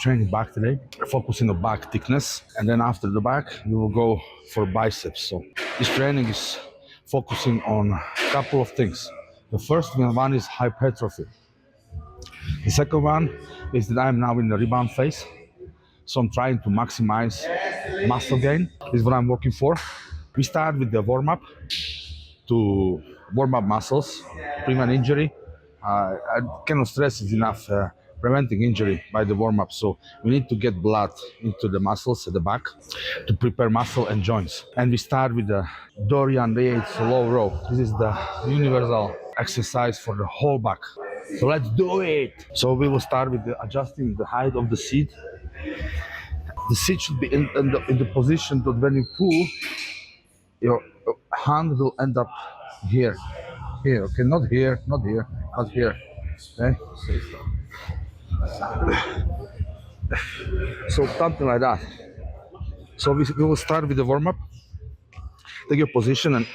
Training back today, focusing on back thickness, and then after the back, we will go for biceps. So this training is focusing on a couple of things. The first one is hypertrophy. The second one is that I'm now in the rebound phase, so I'm trying to maximize muscle gain. This is what I'm working for. We start with the warm-up to warm up muscles, prevent injury. I cannot stress it enough. Preventing injury by the warm-up. So we need to get blood into the muscles at the back to prepare muscle and joints. And we start with the Dorian Yates low row. This is the universal exercise for the whole back. So let's do it. So we will start with adjusting the height of the seat. The seat should be in the position that when you pull, your hand will end up here. Here, okay, not here, not here, but here. Okay? So something like that. So we will start with the warm-up. Take your position and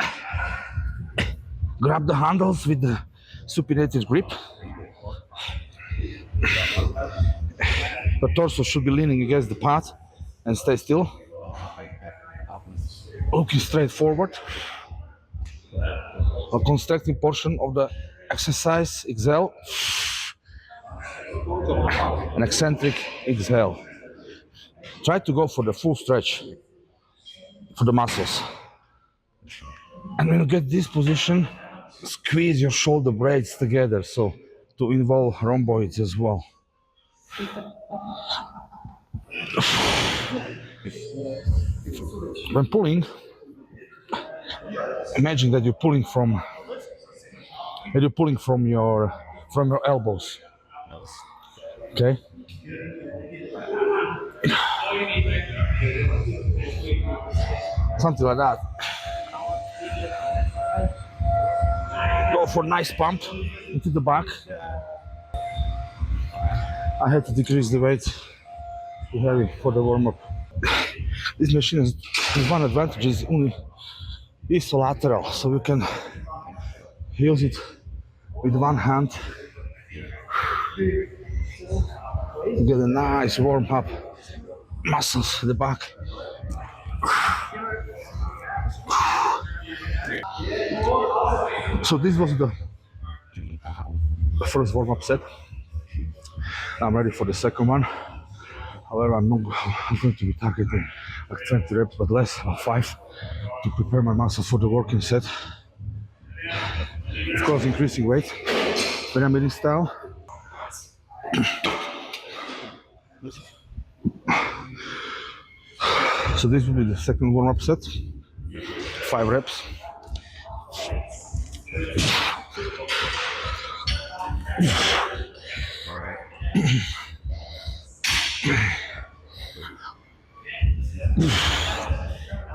grab the handles with the supinated grip. The torso should be leaning against the pad and stay still. Looking straight forward. A constricting portion of the exercise, exhale. An eccentric exhale. Try to go for the full stretch for the muscles. And when you get this position, squeeze your shoulder blades together, so to involve rhomboids as well. When pulling, imagine that you're pulling from your elbows. Okay? Something like that. Go for a nice pump into the back. I had to decrease the weight too heavy for the warm-up. This machine has one advantage, is only iso-lateral, so you can use it with one hand to get a nice warm-up muscles at the back. So this was the first warm-up set. I'm ready for the second one. However, I'm going to be targeting like 20 reps, but less, about 5, to prepare my muscles for the working set. Of course, increasing weight, pyramid style. So this will be the second warm-up set, 5 reps.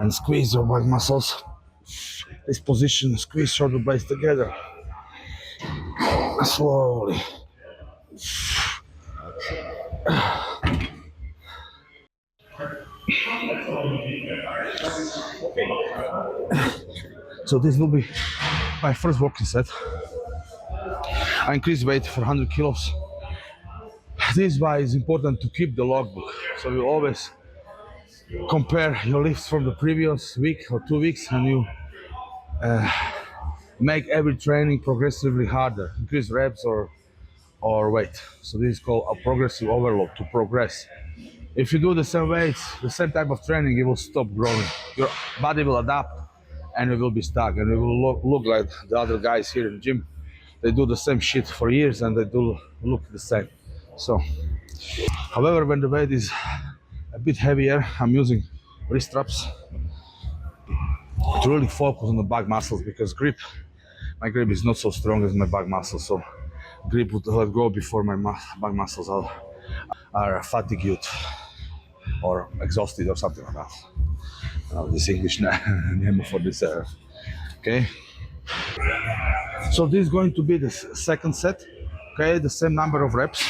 And squeeze your back muscles. This position, squeeze shoulder blades together. Slowly. So this will be my first working set. I increased weight for 100 kilos. This is why it's important to keep the logbook. So you always compare your lifts from the previous week or 2 weeks, and you make every training progressively harder, increase reps or weight. So this is called a progressive overload, to progress. If you do the same weights, the same type of training, it will stop growing. Your body will adapt and it will be stuck, and it will look like the other guys here in the gym. They do the same shit for years and they do look the same. So, however, when the weight is a bit heavier, I'm using wrist straps to really focus on the back muscles, because my grip is not so strong as my back muscles, so grip would let go before my back muscles are fatigued or exhausted or something like that. This English name for this. Okay. So this is going to be the second set. Okay, the same number of reps.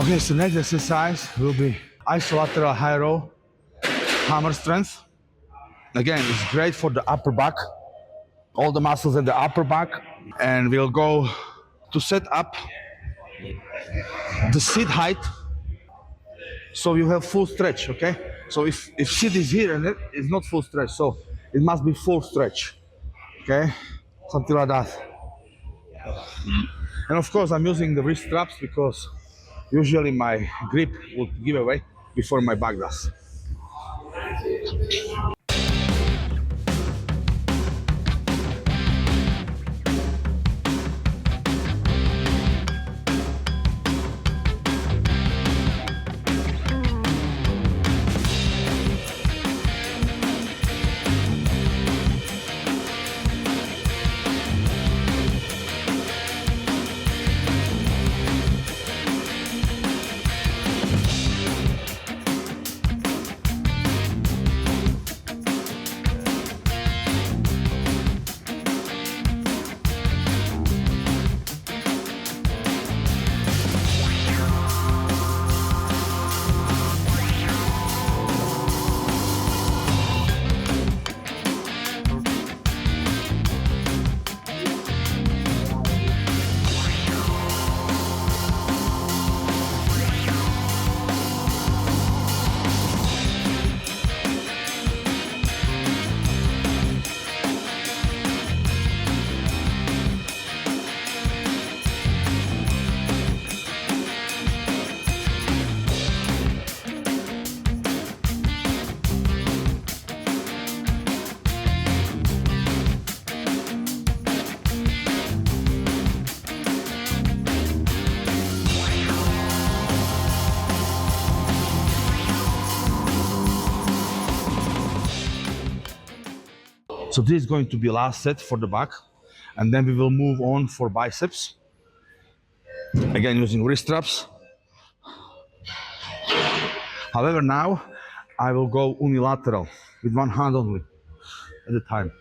Okay, so next exercise will be iso-lateral high row hammer strength. Again, it's great for the upper back, all the muscles in the upper back. And we'll go to set up the seat height so you have full stretch, okay? So if seat is here and it's not full stretch, so it must be full stretch, okay? Something like that. And of course, I'm using the wrist straps because usually my grip would give away before my back does. So this is going to be last set for the back, and then we will move on for biceps. Again, using wrist straps. However, now I will go unilateral with one hand only at a time.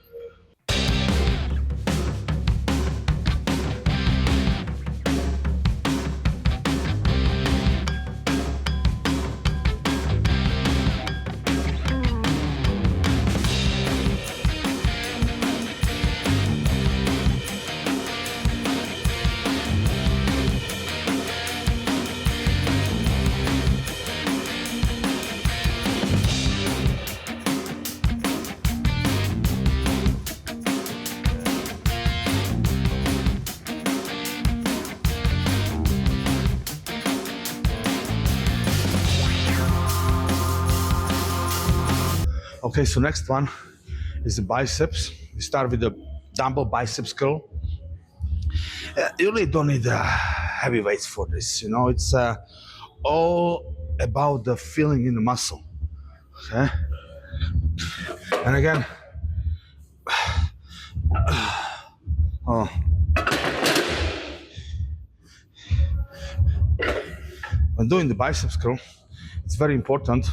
Okay, so next one is the biceps. We start with the dumbbell biceps curl. You really don't need heavy weights for this, you know, it's all about the feeling in the muscle, okay? And again, when doing the biceps curl, it's very important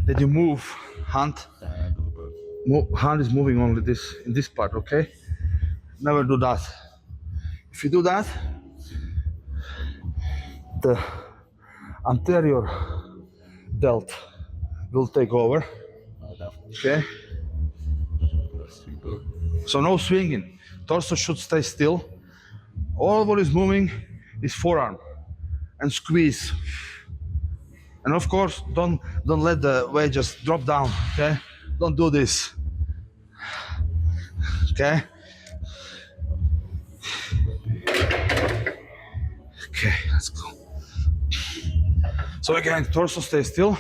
that you move hand. Hand is moving only this in this part, okay? Never do that. If you do that, the anterior delt will take over, okay? So no swinging. Torso should stay still. All what is moving is forearm and squeeze. And of course, don't let the weight just drop down, okay? Don't do this, okay? Okay, let's go. So again, torso stays still.